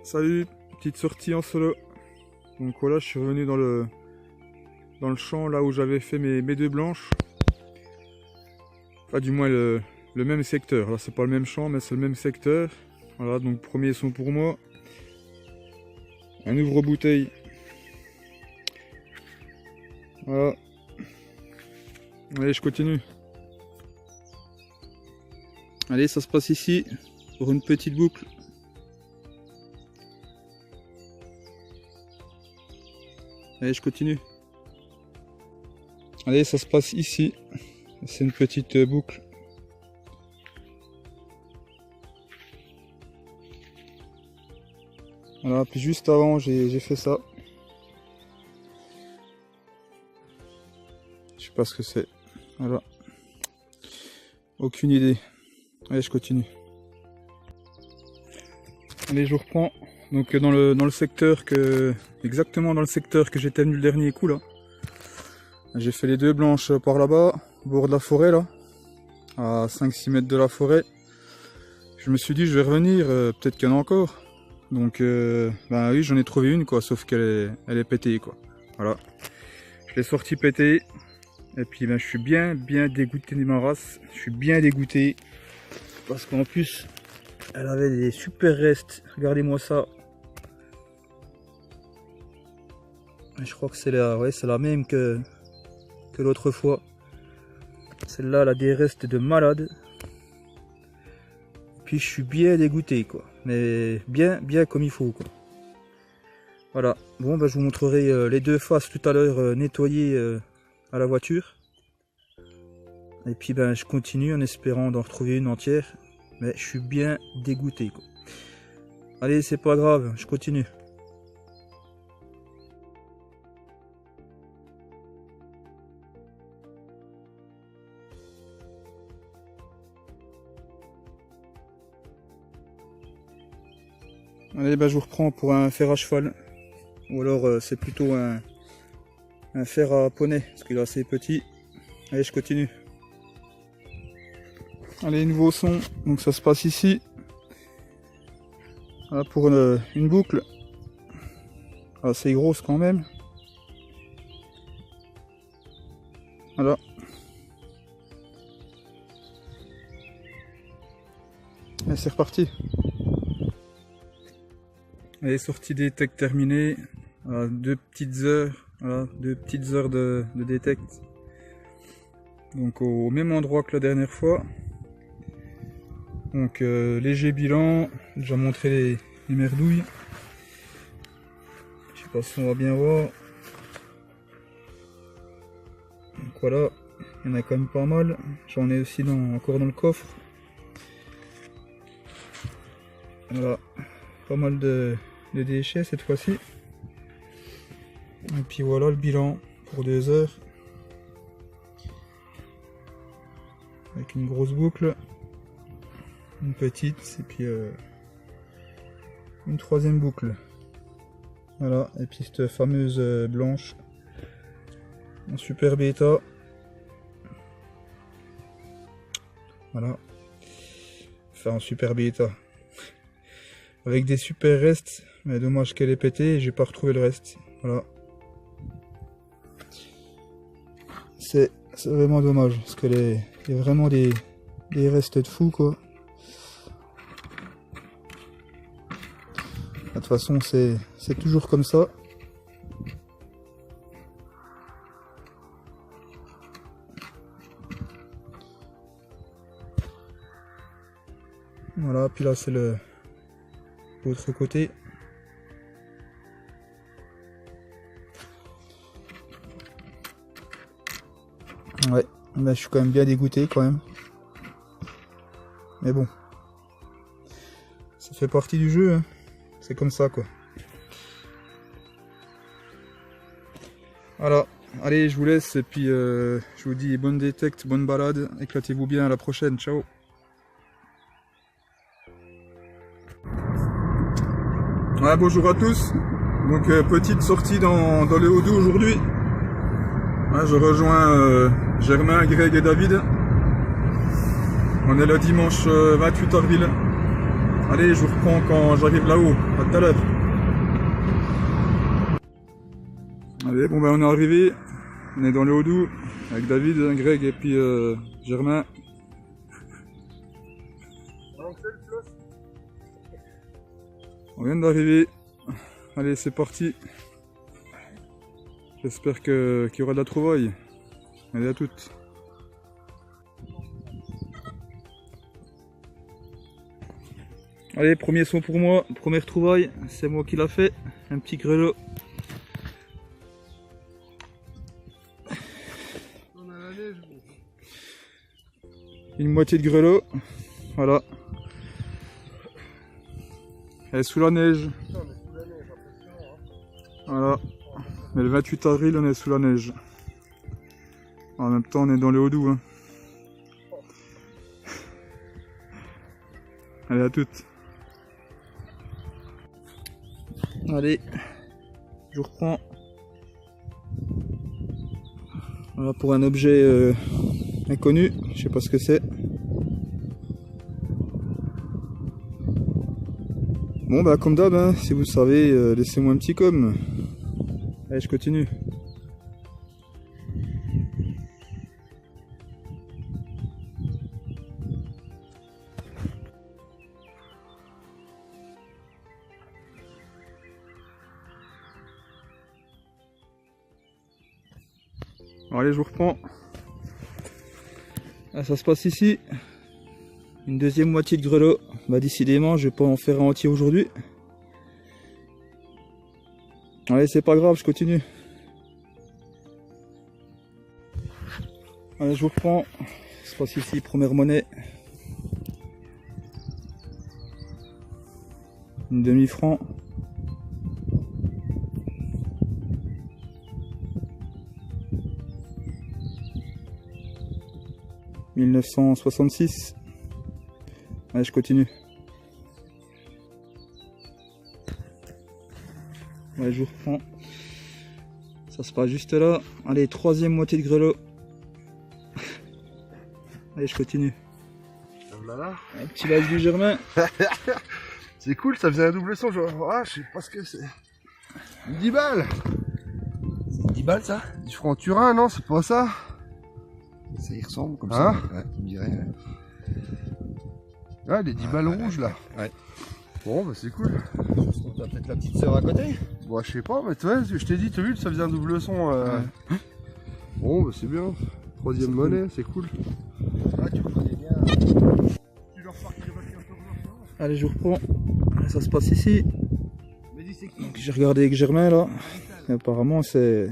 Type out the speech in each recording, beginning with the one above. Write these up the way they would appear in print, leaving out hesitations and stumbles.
Salut, petite sortie en solo. Donc voilà, je suis revenu dans le champ là où j'avais fait mes deux blanches. Enfin du moins le même secteur. Là c'est pas le même champ mais c'est le même secteur. Voilà, donc premiers sont pour moi. Un ouvre-bouteille. Voilà. Allez, je continue. Allez, ça se passe ici pour une petite boucle. Allez, je continue. Allez, ça se passe ici. C'est une petite boucle. Voilà, puis juste avant, j'ai fait ça. Je sais pas ce que c'est. Voilà. Aucune idée. Allez, je continue. Allez, je reprends. Donc dans le secteur exactement dans le secteur que j'étais venu le dernier coup là. J'ai fait les deux blanches par là-bas, au bord de la forêt là, à 5-6 mètres de la forêt. Je me suis dit je vais revenir, peut-être qu'il y en a encore. Donc ben oui, j'en ai trouvé une quoi, sauf qu'elle est pétée quoi. Voilà. Je l'ai sortie pétée. Et puis ben je suis bien dégoûté de ma race. Je suis bien dégoûté. Parce qu'en plus, elle avait des super restes. Regardez-moi ça. Je crois que c'est la même que l'autre fois. Celle-là, elle a des restes de malade. Puis je suis bien dégoûté quoi. Mais bien comme il faut quoi. Voilà. Bon ben je vous montrerai les deux faces tout à l'heure nettoyées à la voiture. Et puis ben je continue en espérant d'en retrouver une entière. Mais je suis bien dégoûté quoi. Allez, c'est pas grave, je continue. Allez, ben je vous reprends pour un fer à cheval. Ou alors c'est plutôt un fer à poney, parce qu'il est assez petit. Allez, je continue. Allez, nouveau son, donc ça se passe ici. Voilà pour une boucle. Assez grosse quand même. Voilà. Et c'est reparti. Allez, sortie des détects terminée. Voilà, 2 petites heures. Voilà, 2 petites heures de détect. Donc au même endroit que la dernière fois. Donc léger bilan. J'ai déjà montré les merdouilles. Je sais pas si on va bien voir. Donc voilà, il y en a quand même pas mal. J'en ai aussi encore dans le coffre. Voilà, pas mal de déchets cette fois-ci. Et puis voilà le bilan pour 2 heures. Avec une grosse boucle. Une petite et puis une troisième boucle. Voilà, et puis cette fameuse blanche en super bêta. Voilà, enfin en super bêta avec des super restes, mais dommage qu'elle est pétée et j'ai pas retrouvé le reste. Voilà, c'est vraiment dommage parce qu'il y a vraiment des restes de fou quoi. De toute façon c'est toujours comme ça. Voilà, puis là c'est l'autre côté. Ouais, là je suis quand même bien dégoûté quand même. Mais bon, ça fait partie du jeu, hein. C'est comme ça quoi. Voilà, allez je vous laisse et puis je vous dis bonne détecte, bonne balade, éclatez-vous bien, à la prochaine, ciao. Ouais, bonjour à tous, donc petite sortie dans le Haut-Doubs aujourd'hui. Ouais, je rejoins Germain, Greg et David. On est le dimanche 28 avril. Allez, je vous reprends quand j'arrive là-haut. À tout à l'heure. Allez, bon ben on est arrivé. On est dans le Haut-Doubs avec David, Greg et puis Germain. On vient d'arriver. Allez, c'est parti. J'espère qu'il y aura de la trouvaille. Allez, à toutes. Allez, premier son pour moi, première trouvaille, c'est moi qui l'a fait, un petit grelot. On a la neige. Une moitié de grelot, voilà. Elle est sous la neige. Putain, on est sous la neige, impressionnant, hein. Voilà. Mais le 28 avril, on est sous la neige. En même temps, on est dans le Haut-Doubs. Hein. Allez, à toutes. Allez, je reprends. Voilà pour un objet inconnu, je sais pas ce que c'est. Bon bah comme d'hab, hein, si vous le savez, laissez-moi un petit com. Allez, je continue. Allez, je vous reprends. Là, ça se passe ici. Une deuxième moitié de grelot. Bah décidément, je vais pas en faire un entier aujourd'hui. Allez, c'est pas grave, je continue. Allez, je vous reprends. Ça se passe ici, première monnaie. Une demi-franc. « 1966. » Allez, je continue. Allez, je vous reprends. Ça se passe juste là. Allez, troisième moitié de grelot. Allez, je continue. Voilà. Un petit live du Germain. C'est cool, ça faisait un double son. Genre, ah, je sais pas ce que c'est. 10 balles. C'est 10 balles ça? Du franc Turin, non, c'est pas ça? Ça y ressemble comme Hein? ça. Ouais, on dirait. Ah, les 10 balles rouges là. Ouais. Bon, bah c'est cool. T'as peut-être la petite sœur à côté? Bon, je sais pas, mais toi, je t'ai dit, t'as vu, ça faisait un double son. Bon, bah c'est bien. Troisième monnaie, c'est cool. Ah, tu le connais bien. Tu leur pars qu'il reste 14 heures. Allez, je vous reprends. Ça se passe ici. Mais dis, c'est qui? Donc, j'ai regardé avec Germain là. Et apparemment, c'est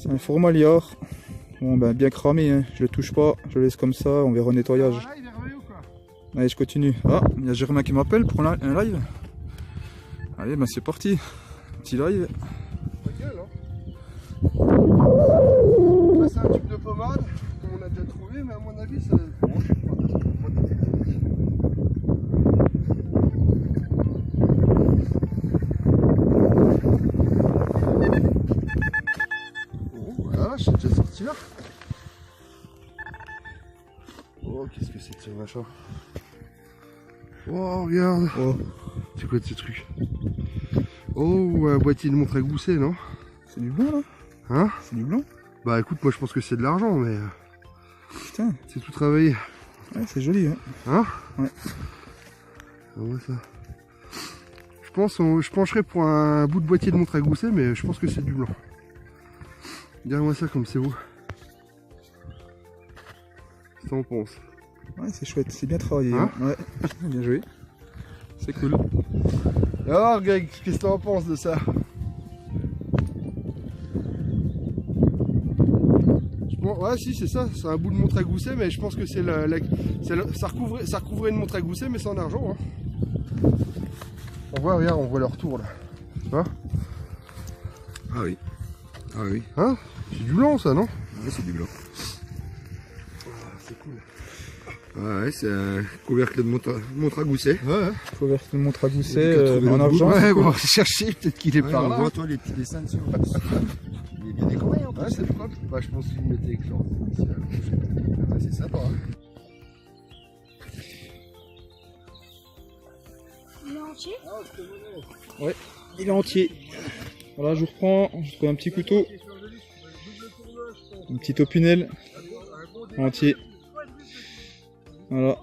un format liard. Bon, ben bien cramé, hein. Je le touche pas. Je le laisse comme ça. On verra au nettoyage. Ah, il est revenu ou quoi? Allez, je continue. Ah, il y a Germain qui m'appelle pour un live. Allez, ben c'est parti. Petit live. Ta gueule, hein. Ça, c'est un tube de pommade, comme on a déjà trouvé, mais à mon avis, ça. Bon, je sais pas. Bon, voilà, je suis déjà sorti là. Oh, qu'est-ce que c'est que ce machin? Oh, regarde. Oh, C'est quoi de ce truc? Oh, un boîtier de montre à gousset, non? c'est du blanc là? Hein? C'est du blanc? Bah écoute, moi je pense que c'est de l'argent, mais Putain, c'est tout travaillé. ouais, c'est joli, hein. Hein? Ouais. On voit ça. Je pencherais pour un bout de boîtier de montre à gousset, mais je pense que c'est du blanc. Regarde-moi ça comme c'est beau. Qu'est-ce que t'en penses? Ouais, c'est chouette, c'est bien travaillé. Hein? Ouais, bien joué. C'est cool. Alors Greg, qu'est-ce que t'en penses de ça? Ouais, si, c'est ça, c'est un bout de montre à gousset, mais je pense que c'est ça recouvrait une montre à gousset, mais c'est en argent. Hein. On voit, regarde, on voit leur tour là. Hein? Ah oui. Ah oui. Hein? C'est du blanc ça, non? Ouais, c'est du blanc. C'est cool. Ouais, c'est un couvercle de montre à gousset. Ouais, Faut voir une montre à gousset Et puis, t'as trouvé en le argent. ouais, on va chercher, peut-être qu'il est Ouais, par on là. voit toi les petits dessins dessus. Il est bien décoré en plus. Ouais, c'est propre. Bah, je pense qu'il mettait avec genre. Ouais, c'est sympa. Hein. entier? Ouais, il est entier. Voilà, je vous reprends. Je trouve un petit couteau. Un petit opinel. Entier. Voilà.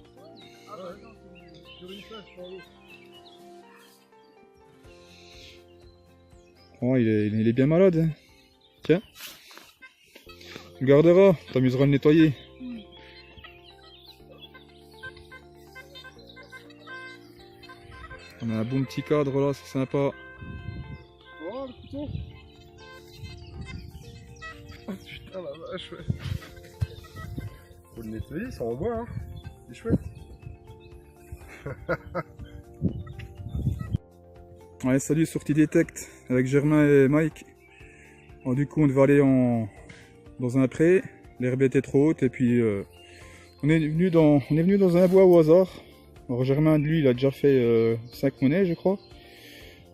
Oh, il est bien malade. Hein. Tiens. Tu le garderas. T'amuseras à le nettoyer. On a un bon petit cadre là, c'est sympa. Oh, le couteau. Oh putain la vache, ouais. Faut le nettoyer, ça envoie, hein. C'est chouette. Ouais, salut, sortie Detect avec Germain et Mike. Alors, du coup, on devait aller dans un pré. L'herbe était trop haute et puis on est venu dans un bois au hasard. Alors Germain, lui, il a déjà fait 5 monnaies, je crois,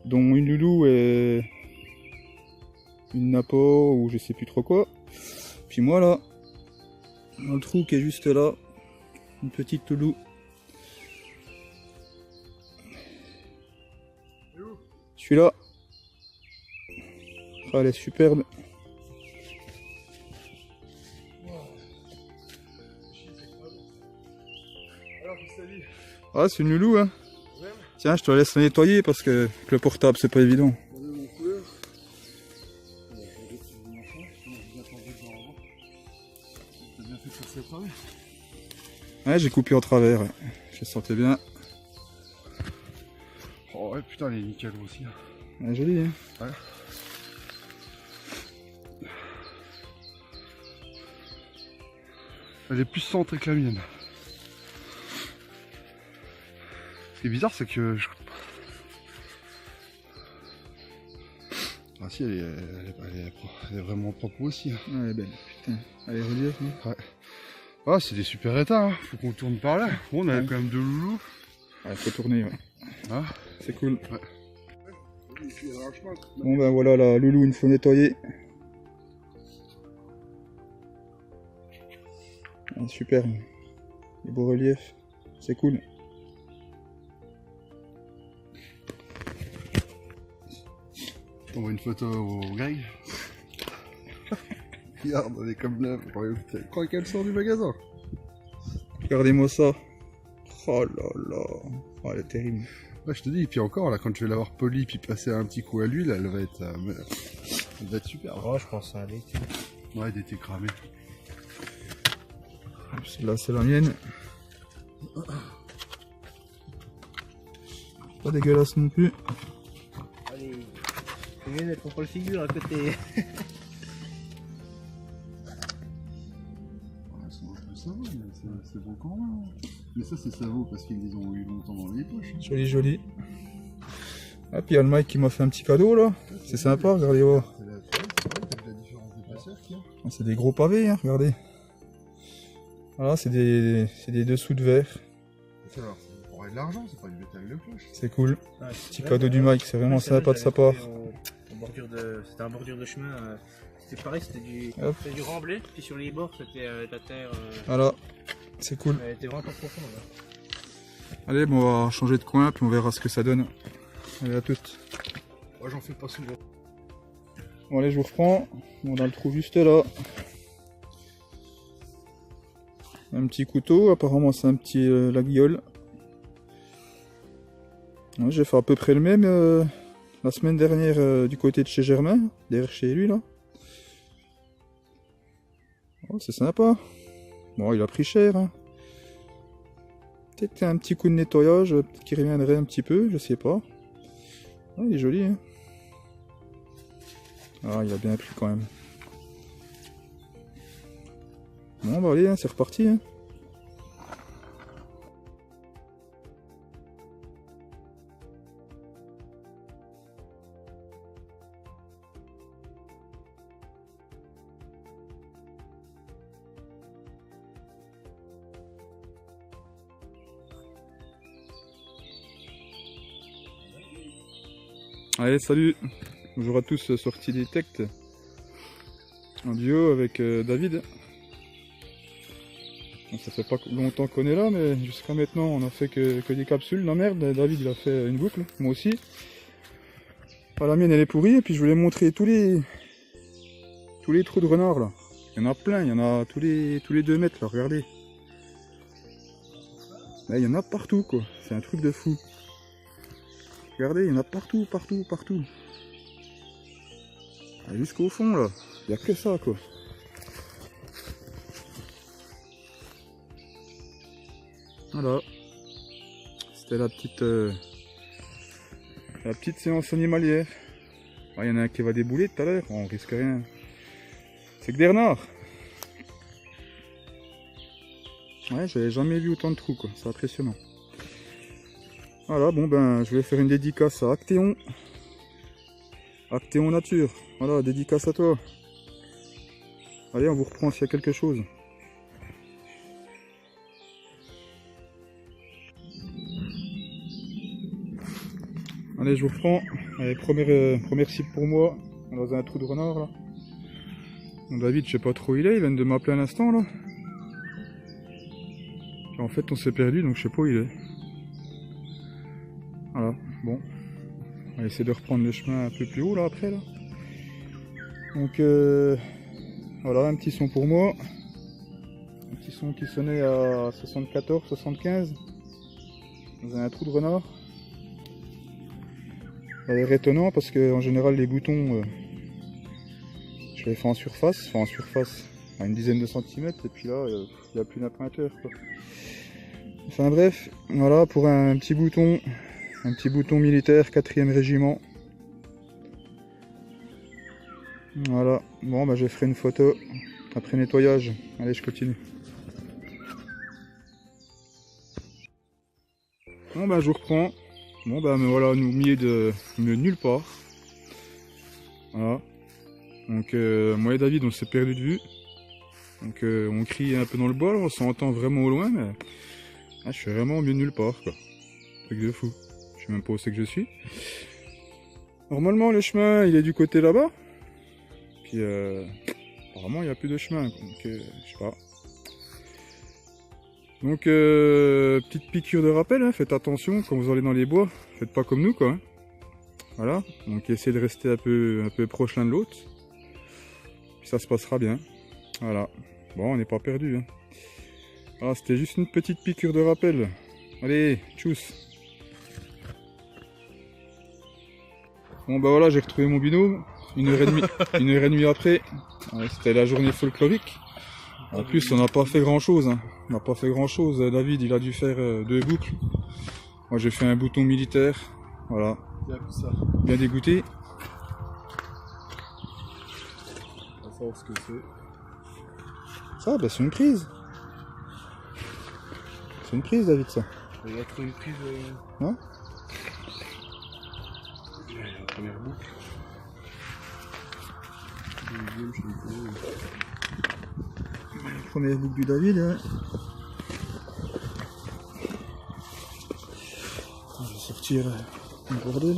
dont une loulou et une napo ou je sais plus trop quoi. Puis moi là, dans le trou qui est juste là, une petite loulou. Celui-là, ah, elle est superbe. Ah, c'est une loulou, hein. Tiens, je te laisse la nettoyer parce que avec le portable, c'est pas évident. Ouais, j'ai coupé en travers. Ouais. Je sentais bien. Oh ouais, putain, elle est nickel aussi. Ouais, joli, hein. Ouais. Elle est plus centrée que la mienne. Ce qui est bizarre, c'est que ah si, elle est vraiment propre aussi. Hein. Ouais, elle est belle. Putain, elle est jolie, hein. Ouais. Ah, c'est des super états, hein. Faut qu'on tourne par là. Bon, on a quand même deux loulous. Ouais, faut tourner, ouais. Ah. C'est cool. Ouais. Bon ben voilà la loulou, il faut nettoyer. Ah, super. Les beaux reliefs. C'est cool. On voit une photo au Greg. Regarde, elle est comme neuve. Je crois qu'elle sort du magasin. Regardez-moi ça. Oh là là. Oh, elle est terrible. Ouais, je te dis, et puis encore, là, quand je vais l'avoir poli puis passer un petit coup à l'huile, elle va être super. Oh, je pense à aller. Ouais, elle était cramée. Celle-là, c'est la mienne. Pas dégueulasse non plus. Allez, c'est mieux d'être contre le figure à côté. Ça va, c'est bon quand même. Mais ça, c'est Savo parce qu'ils les ont eu longtemps dans les poches. Joli, joli. Ah, puis il y a le Mike qui m'a fait un petit cadeau là. C'est sympa, regardez voir. C'est la différence d'épaisseur qu'il y a. Ah, c'est des gros pavés, hein, regardez. Voilà, c'est des dessous de verre. Ça, alors, c'est pour de l'argent, c'est pas du métal de poche. C'est cool. Ouais, Petit cadeau du Mike, c'est vraiment sympa de sa part. C'était un bordure de chemin. C'était pareil, c'était du remblai. Puis sur les bords, c'était la terre. Voilà, c'est cool. Elle était vraiment pas profonde. Là. Allez, bon, on va changer de coin, puis on verra ce que ça donne. Allez, à toutes. Moi, j'en fais pas souvent. Bon, allez, je vous reprends. On a le trou juste là. Un petit couteau, apparemment c'est un petit la guiole. Ouais, j'ai fait à peu près le même la semaine dernière du côté de chez Germain, derrière chez lui là. Oh, c'est sympa. Bon, il a pris cher. Hein. Peut-être un petit coup de nettoyage, peut-être qu'il reviendrait un petit peu, je sais pas. Ouais, il est joli. Hein. Ah, il a bien pris quand même. Bon, bah allez, hein, c'est reparti. Hein. Allez, salut. Bonjour à tous, sortie Detect. En duo avec David. Bon, ça fait pas longtemps qu'on est là, mais jusqu'à maintenant on a fait que des capsules. La merde, David il a fait une boucle, moi aussi. Ah, la mienne elle est pourrie, et puis je voulais montrer tous les trous de renard là. Il y en a plein, il y en a tous les 2 mètres là, regardez. Là, il y en a partout quoi, c'est un truc de fou. Regardez, il y en a partout, partout, partout. Ah, jusqu'au fond là, il n'y a que ça quoi. Voilà, c'était la petite séance animalière. Ah, il y en a un qui va débouler tout à l'heure, on risque rien. C'est que des renards. Ouais, j'avais jamais vu autant de trous quoi, c'est impressionnant. Voilà, bon ben, je vais faire une dédicace à Actéon. Actéon Nature, voilà, dédicace à toi. Allez, on vous reprend s'il y a quelque chose. Allez, je vous reprends. Allez, première cible pour moi, dans un trou de renard là. Bon, David, je sais pas trop où il est, il vient de m'appeler un instant là. Puis, en fait, on s'est perdu, donc je sais pas où il est. Voilà, bon. On va essayer de reprendre le chemin un peu plus haut là après là. Donc voilà, un petit son pour moi. Un petit son qui sonnait à 74, 75. Dans un trou de renard. Ça a l'air étonnant parce que en général les boutons je les fais en surface, à une dizaine de centimètres, et puis là il n'y a plus d'un pointeur quoi. Enfin bref, voilà pour un petit bouton militaire 4e régiment. Voilà, bon bah je ferai une photo après nettoyage. Allez, je continue. Bon bah je vous reprends. Bon bah me voilà au milieu de nulle part. Voilà. Donc moi et David on s'est perdu de vue. Donc on crie un peu dans le bois, là, on s'entend vraiment au loin, mais je suis vraiment au milieu de nulle part quoi. Truc de fou. Je sais même pas où c'est que je suis. Normalement le chemin il est du côté là-bas. Puis apparemment il n'y a plus de chemin. Donc je sais pas. Donc petite piqûre de rappel, hein, faites attention quand vous allez dans les bois, faites pas comme nous quoi. Hein. Voilà, donc essayez de rester un peu proche l'un de l'autre. Puis ça se passera bien. Voilà. Bon, on n'est pas perdu. Hein. Voilà, c'était juste une petite piqûre de rappel. Allez, tchuss. Bon bah voilà, j'ai retrouvé mon binôme. 1h30 après. Ouais, c'était la journée folklorique. En plus, on n'a pas fait grand chose. Hein. On n'a pas fait grand chose. David, il a dû faire 2 boucles. Moi, j'ai fait un bouton militaire. Voilà. Bien dégoûté. On va savoir ce que c'est. Ça, bah, c'est une prise. C'est une prise, David, ça. Il a trouvé une prise. Ouais. La première boucle. La première boucle du David, ouais. Je vais sortir un bordel.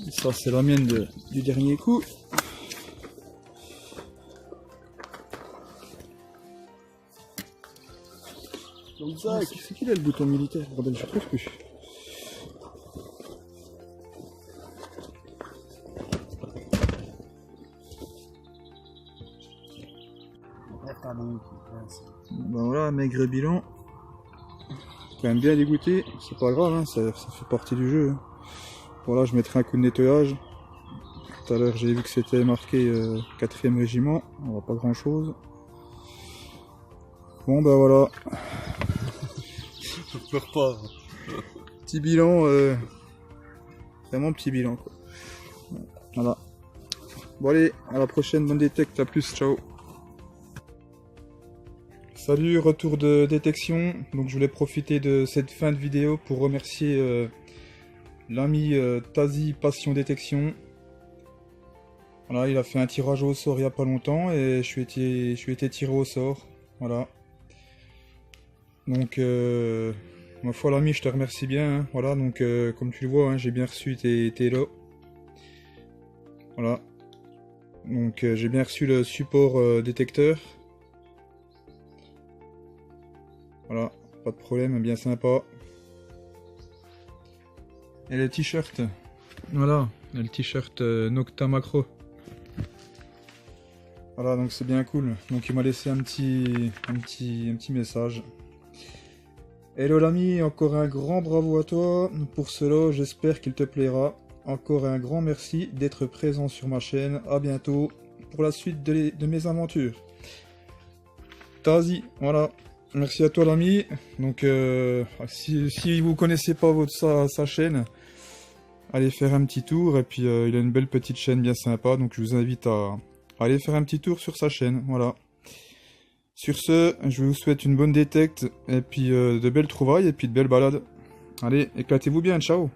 Et ça, c'est la mienne du dernier coup. Donc ça, c'est qu'il a le bouton militaire, bordel, je trouve plus. Ben voilà, maigre bilan. Quand même bien dégoûté, c'est pas grave, hein, ça fait partie du jeu. Hein. Voilà, je mettrai un coup de nettoyage. Tout à l'heure, j'ai vu que c'était marqué 4e régiment, on voit pas grand chose. Bon, ben voilà. Je pleure pas. Petit bilan, vraiment petit bilan quoi. Voilà. Bon allez, à la prochaine, bonne détecte, à plus, ciao. Salut, retour de détection. Donc je voulais profiter de cette fin de vidéo pour remercier l'ami Tazi Passion Détection. Voilà, il a fait un tirage au sort il n'y a pas longtemps et je suis été tiré au sort. Voilà. Donc ma foi l'ami, je te remercie bien. Hein. Voilà, donc comme tu le vois, hein, j'ai bien reçu tes lots. Voilà, Donc j'ai bien reçu le support détecteur. Voilà, pas de problème, bien sympa. Et le t-shirt. Voilà, le t-shirt Nocta Macro. Voilà, donc c'est bien cool. Donc il m'a laissé un petit message. Hello l'ami, encore un grand bravo à toi pour cela, j'espère qu'il te plaira. Encore un grand merci d'être présent sur ma chaîne. À bientôt pour la suite de mes aventures. Tazi, voilà. Merci à toi l'ami. Donc si vous connaissez pas sa chaîne, allez faire un petit tour. Et puis il a une belle petite chaîne bien sympa. Donc je vous invite à aller faire un petit tour sur sa chaîne. Voilà. Sur ce, je vous souhaite une bonne détecte. Et puis de belles trouvailles et puis de belles balades. Allez, éclatez-vous bien, ciao.